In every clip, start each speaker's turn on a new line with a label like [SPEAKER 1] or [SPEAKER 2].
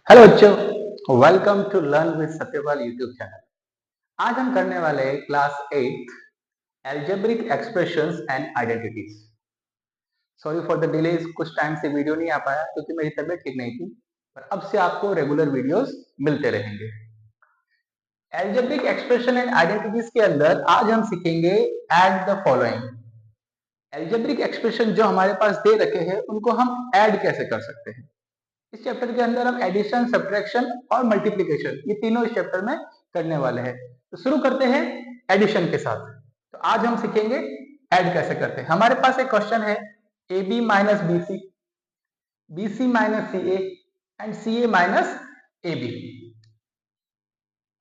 [SPEAKER 1] Hello बच्चों, welcome to learn with Satyapal YouTube channel. आज हम करने वाले हैं class 8 algebraic expressions and identities. Sorry for the delay, कुछ टाइम से वीडियो नहीं आ पाया क्योंकि मेरी तबीयत ठीक नहीं थी, पर अब से आपको रेगुलर वीडियोस मिलते रहेंगे। एल्जेब्रिक एक्सप्रेशन एंड आइडेंटिटीज के अंदर आज हम सीखेंगे add the following. Algebraic expression जो हमारे पास दे रखे हैं उनको हम ऐड कैसे कर सकते हैं। इस चैप्टर के अंदर हम एडिशन, सब्ट्रैक्शन और मल्टीप्लिकेशन ये तीनों इस चैप्टर में करने वाले हैं। तो शुरू करते हैं एडिशन के साथ। तो आज हम सीखेंगे ऐड कैसे करते हैं। हमारे पास एक क्वेश्चन है a B minus b c, b c minus c a and c a minus a B.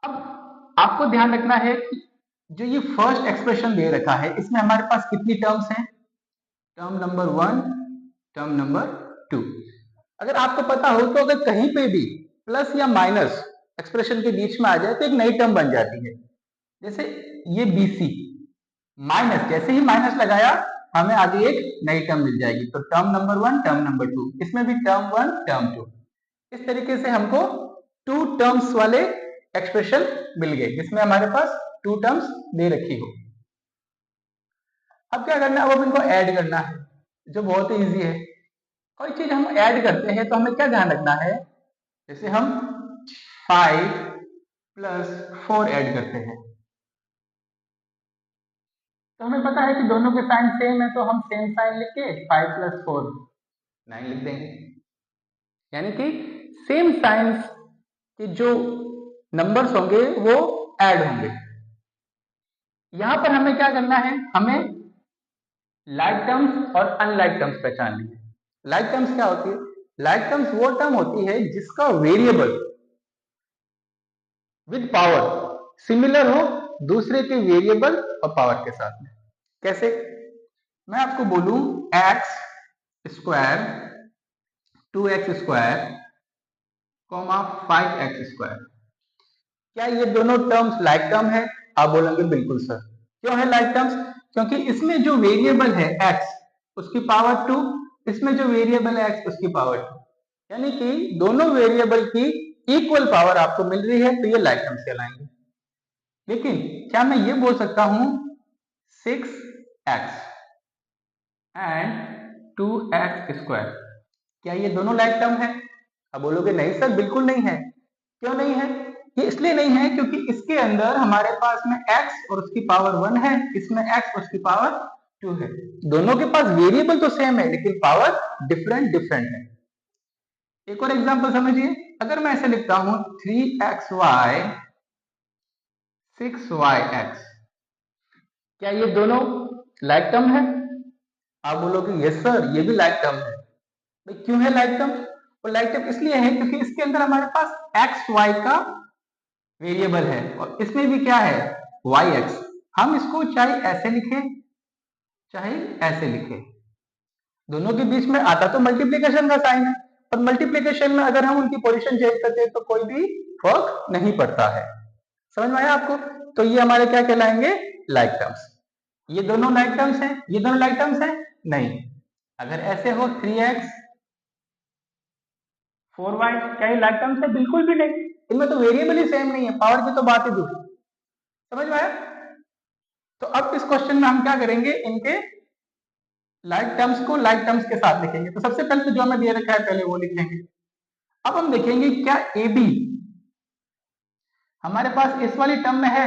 [SPEAKER 1] अब आपको ध्यान रखना है कि जो ये फर्स्ट एक्सप्रेशन दे रखा है इसमें हमारे पास कितनी टर्म्स हैं। Term number 1, term number 2। अगर आपको पता हो तो अगर कहीं पे भी प्लस या माइनस एक्सप्रेशन के बीच में आ जाए तो एक नई टर्म बन जाती है। जैसे ये BC माइनस, जैसे ही माइनस लगाया हमें आगे एक नई टर्म मिल जाएगी। तो टर्म नंबर 1, टर्म नंबर 2, इसमें भी टर्म 1, टर्म 2। इस तरीके से हमको 2 टर्म्स वाले एक्सप्रेशन मिल गए जिसमें हमारे पास 2 टर्म्स दे रखी हो। अब क्या करना है, अब इनको ऐड करना है, जो बहुत ही ईजी है। कोई चीज हम ऐड करते हैं तो हमें क्या ध्यान रखना है, जैसे हम 5 प्लस 4 ऐड करते हैं तो हमें पता है कि दोनों के साइन सेम है, तो हम सेम साइन लिख के 5 प्लस 4 9 लिख देंगे। यानी कि सेम साइंस के जो नंबर्स होंगे वो ऐड होंगे। यहां पर हमें क्या करना है, हमें लाइक टर्म्स और अनलाइक टर्म्स पहचाननी है। लाइक टर्म्स क्या होती है? लाइक टर्म्स वो टर्म होती है जिसका वेरिएबल विद पावर सिमिलर हो दूसरे के वेरिएबल और पावर के साथ में। कैसे? मैं आपको बोलूं x square 2x square 5x square, क्या ये दोनों टर्म्स लाइक टर्म है? आप बोलेंगे बिल्कुल सर। क्यों है लाइक टर्म्स? क्योंकि इसमें जो वेरिएबल है x उसकी पावर 2, इसमें जो वेरिएबल है x उसकी पावर 2, यानी कि दोनों वेरिएबल की इक्वल पावर आपको मिल रही है, तो ये लाइक टर्म्स कहलाएंगे। लेकिन क्या मैं ये बोल सकता हूं 6x एंड 2x स्क्वायर, क्या ये दोनों लाइक टर्म है? अब बोलोगे नहीं सर, बिल्कुल नहीं है। क्यों नहीं है? ये इसलिए नहीं है क्योंकि इसके अंदर हमारे पास में x और उसकी पावर 1 है, इसमें x और उसकी पावर 2 है। दोनों के पास वेरिएबल तो सेम है लेकिन पावर डिफरेंट डिफरेंट है। एक और एग्जांपल समझिए, अगर मैं ऐसे लिखता हूं 3xy 6yx, क्या ये दोनों लाइक टर्म है? आप बोलोगे यस सर, ये भी लाइक टर्म है। भाई क्यों है लाइक टर्म? और लाइक टर्म इसलिए है क्योंकि इसके अंदर हमारे पास एक्स वाई का वेरिएबल है और इसमें भी क्या है वाई एक्स। हम इसको चाहे ऐसे लिखें चाहे ऐसे लिखें, दोनों के बीच में आता तो मल्टीप्लीकेशन का साइन है, और मल्टीप्लीकेशन में अगर हम उनकी पोजीशन चेंज करते हैं तो कोई भी फर्क नहीं पड़ता है। समझ में आया आपको? तो ये हमारे क्या कहलाएंगे? Like terms. ये दोनों लाइक टर्म्स हैं, ये दोनों लाइक टर्म्स हैं? नहीं। अगर ऐसे हो 3x 4y, क्या ये लाइक टर्म्स है? बिल्कुल भी नहीं। इनमें तो वेरिएबल ही सेम नहीं है, पावर की तो बात ही दूर। समझ में आया? तो अब इस क्वेश्चन में हम क्या करेंगे, इनके लाइक टर्म्स को लाइक टर्म्स के साथ लिखेंगे। तो सबसे पहले तो जो हमें दे रखा है पहले वो लिख लेंगे। अब हम देखेंगे क्या ए बी हमारे पास इस वाली टर्म में है?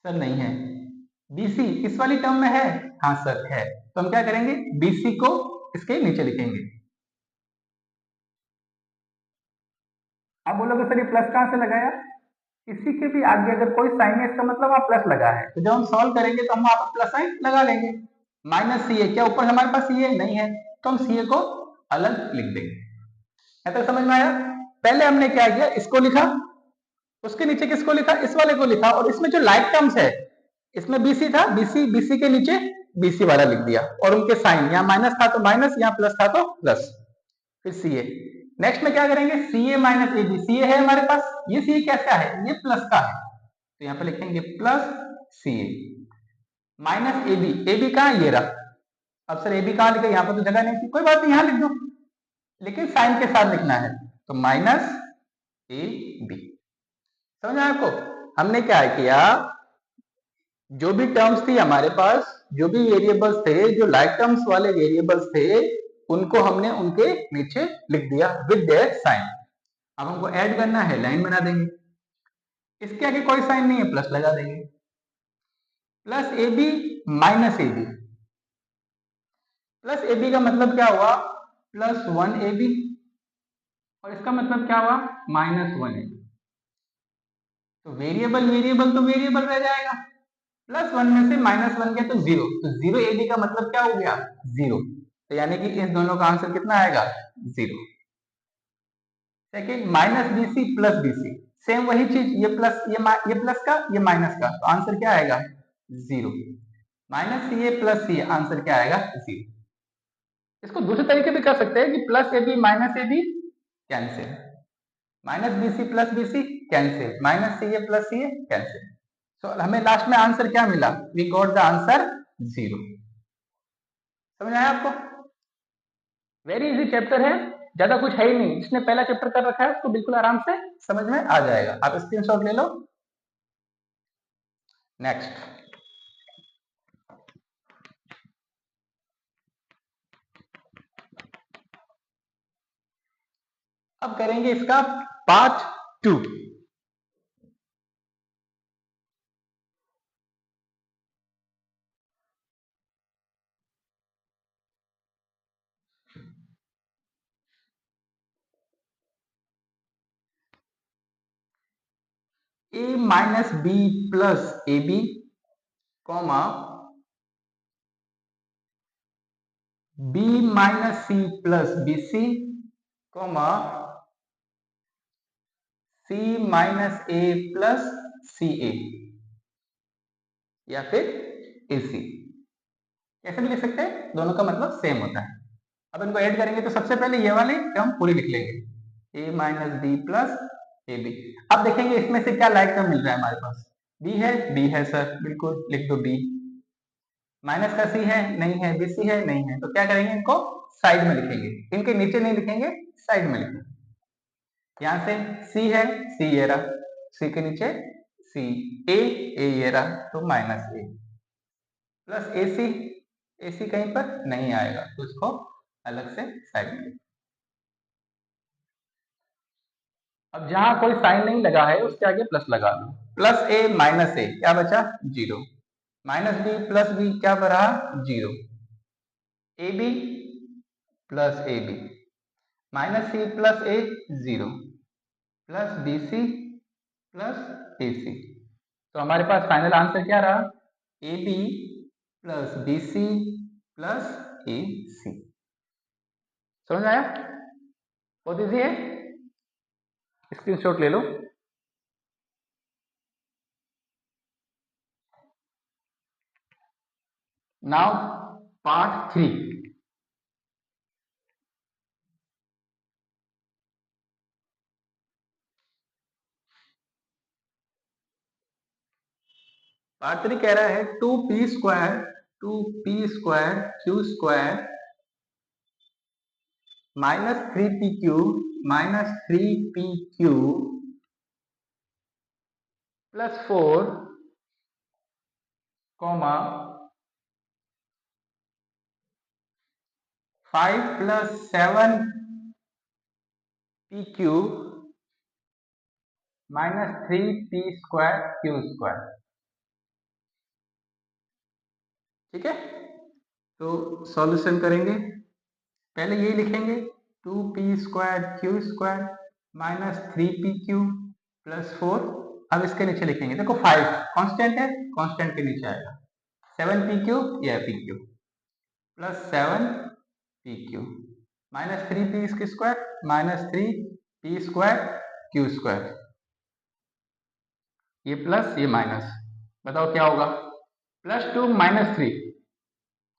[SPEAKER 1] सर नहीं है। बीसी इस वाली टर्म में है? हाँ सर है। तो हम क्या करेंगे, बीसी को इसके नीचे लिखेंगे। अब बोलोगे सर ये प्लस कहां से लगाया? किसी के भी आगे अगर कोई साइन है इसका मतलब आप प्लस लगा है, तो जब हम सॉल्व करेंगे तो हम वहां पर प्लस साइन लगा लेंगे। माइनस सी ए, क्या ऊपर हमारे पास सी ए नहीं है, तो हम सी ए को अलग लिख देंगे। ऐसा समझ में आया? पहले हमने क्या किया, इसको लिखा, उसके नीचे किसको लिखा? इस वाले को लिखा, और इसमें जो लाइक टर्म्स है इसमें बीसी था, बीसी बीसी के नीचे बीसी वाला लिख दिया, और उनके साइन, यहाँ माइनस था तो माइनस, यहाँ प्लस था तो प्लस, फिर सी ए। नेक्स्ट में क्या करेंगे, सी ए माइनस ए बी। सी ए है हमारे पास, ये सी ए कैसा है? ये प्लस का है, तो यहाँ पे लिखेंगे plus C a minus a b. A b कहाँ? ये रहा। अब सर ए बी कहाँ लिखे? यहाँ पर तो जगह नहीं थी, कोई बात नहीं, यहाँ लिख दो, लेकिन साइन के साथ लिखना है। तो माइनस ए बी। समझ आया आपको? हमने क्या किया, जो भी टर्म्स थी हमारे पास, जो भी वेरिएबल्स थे, जो लाइक टर्म्स वाले वेरिएबल्स थे, उनको हमने उनके नीचे लिख दिया विद देयर साइन। अब हमको ऐड करना है, लाइन बना देंगे, इसके आगे कोई साइन नहीं है, प्लस लगा देंगे। Plus A B minus a B, plus A b का मतलब क्या हुआ, प्लस 1 ए बी, और इसका मतलब क्या हुआ, माइनस 1 ए बी। तो वेरिएबल वेरिएबल तो वेरिएबल रह जाएगा, प्लस 1 में से माइनस 1 गया तो 0, तो 0 ए बी का मतलब क्या हो गया, 0। तो यानी कि इन दोनों का आंसर कितना आएगा, 0। सेकेंड, माइनस बी सी प्लस बी सी, सेम वही चीज, ये प्लस ये प्लस का, ये माइनस का, तो आंसर क्या आएगा, 0। Minus c a plus C, answer क्या आएगा, 0। इसको दूसरे तरीके भी कर सकते हैं कि plus A B minus a b cancel, minus b C plus B c cancel, minus c a plus C a cancel. तो हमें लास्ट में आंसर क्या मिला, वी गॉट द आंसर 0। समझ आया आपको? वेरी इजी चैप्टर है, ज्यादा कुछ है ही नहीं, जिसने पहला चैप्टर कर रखा है उसको बिल्कुल आराम से समझ में आ जाएगा। आप स्क्रीनशॉट ले लो। नेक्स्ट, अब करेंगे इसका part 2। A minus B plus A B comma B minus C plus B C comma C minus A plus C A, या फिर ए सी, ऐसे भी लिख सकते हैं, दोनों का मतलब सेम होता है। अब इनको ऐड करेंगे तो सबसे पहले ये वाली टर्म पूरी लिख लेंगे, A minus B plus A B. अब देखेंगे इसमें से क्या लाइक टर्म मिल रहा है हमारे पास, बी है सर, बिल्कुल लिख दो बी। माइनस का सी है, नहीं है, बी सी है, नहीं है, तो क्या करेंगे, इनको साइड में लिखेंगे, इनके नीचे नहीं लिखेंगे, साइड में लिखेंगे। यहां से सी है, सी ये रहा, सी के नीचे सी, ए ये रहा, तो माइनस ए प्लस ए सी कहीं पर नहीं आएगा, तो इसको अलग से साइड में। अब जहां कोई साइन नहीं लगा है उसके आगे प्लस लगा दो, प्लस ए माइनस ए, क्या बचा, 0। माइनस बी प्लस बी, क्या बना, 0। A B plus A B, minus C plus A, 0, plus B C plus A C. तो हमारे पास फाइनल आंसर क्या रहा, A B plus B C plus A C. समझ आया? बहुत इजी है, स्क्रीनशॉट ले लो। Now part 3। पार्ट 3 कह रहा है 2p square q square minus 3p plus 4 comma 5 plus 7p³ minus 3p square q square. ठीक है, तो सॉल्यूशन करेंगे, पहले यही लिखेंगे 2p square q square minus 3p³ plus 4। अब इसके नीचे लिखेंगे, देखो 5 कांस्टेंट है, कांस्टेंट के नीचे आएगा 7p³ या p³ plus 7p³ minus 3p square minus 3p square q square, ये प्लस ये माइनस, बताओ क्या होगा, प्लस 2 माइनस 3,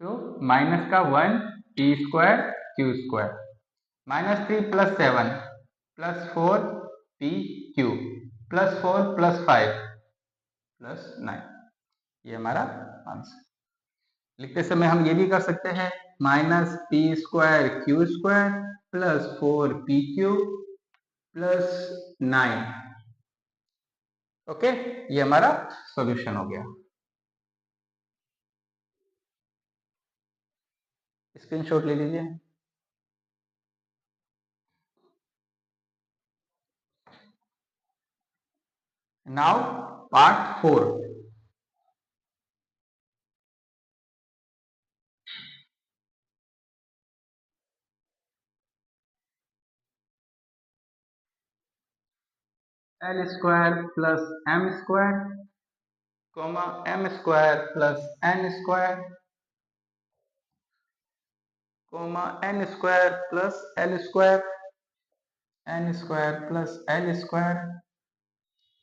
[SPEAKER 1] तो माइनस का 1 p square q square minus 3 plus 7 plus 4 p³ plus 4 plus 5 plus 9, ये हमारा आंसर। लिखते समय हम ये भी कर सकते हैं, minus p square q square plus 4p³ plus 9। Okay, ये हमारा सॉल्यूशन हो गया। स्क्रीनशॉट ले लीजिए। Now part 4। L square plus m square comma m square plus n square comma n square plus l square n square plus l square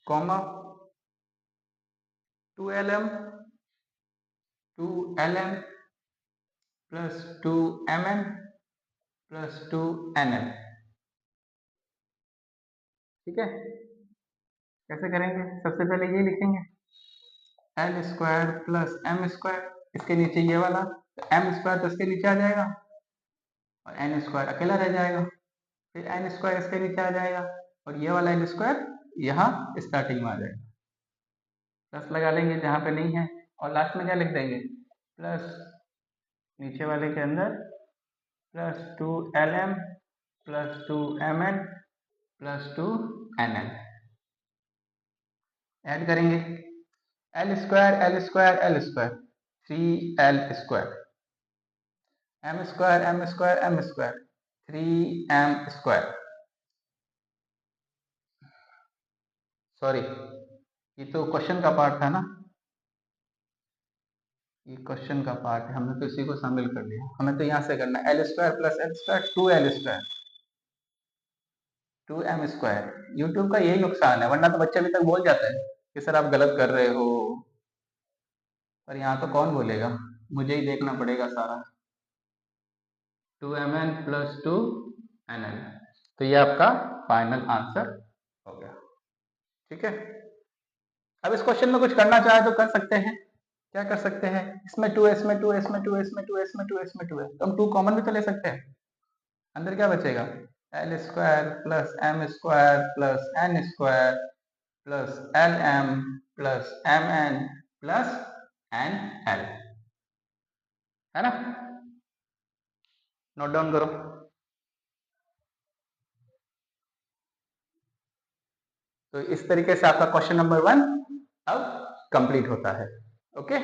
[SPEAKER 1] comma 2lm plus 2mn plus 2nl। ठीक है, कैसे करेंगे? सबसे पहले ये लिखेंगे l square plus m square, इसके नीचे ये वाला, तो एम स्क्वायर तो इसके नीचे आ जाएगा और एन स्क्वायर अकेला रह जाएगा, फिर एन स्क्वायर इसके नीचे आ जाएगा और ये वाला एन स्क्वायर यहाँ स्टार्टिंग में आ जाएगा। प्लस लगा लेंगे जहाँ पे नहीं है और लास्ट में क्या लिख देंगे? प्लस नीचे वाले के अंदर plus 2lm plus 2mn plus 2nl add करेंगे। L square 3l square, M square 3m square. Sorry, ये तो क्वेश्चन का पार्ट था ना, ये क्वेश्चन का पार्ट है, हमने तो इसी को शामिल कर लिया। हमें तो यहाँ से करना है L square plus l square 2l square 2m square. YouTube का यही नुकसान है, वरना तो बच्चे अभी तक बोल जाते हैं कि सर आप गलत कर रहे हो, पर यहाँ तो कौन बोलेगा, मुझे ही देखना पड़ेगा सारा। 2mn प्लस 2nl, तो ये आपका फाइनल आंसर हो गया। ठीक है, अब इस क्वेश्चन में कुछ करना चाहे तो कर सकते हैं। क्या कर सकते हैं? इसमें 2 इसमें 2 इसमें 2 इसमें 2 इसमें 2 इसमें 2 है, तो हम 2 कॉमन भी तो ले सकते हैं। अंदर क्या बचेगा? L square plus m square plus n square plus l m plus m n plus n l, है ना? नोट डाउन करो। तो इस तरीके से आपका क्वेश्चन नंबर 1 अब कंप्लीट होता है। ओके।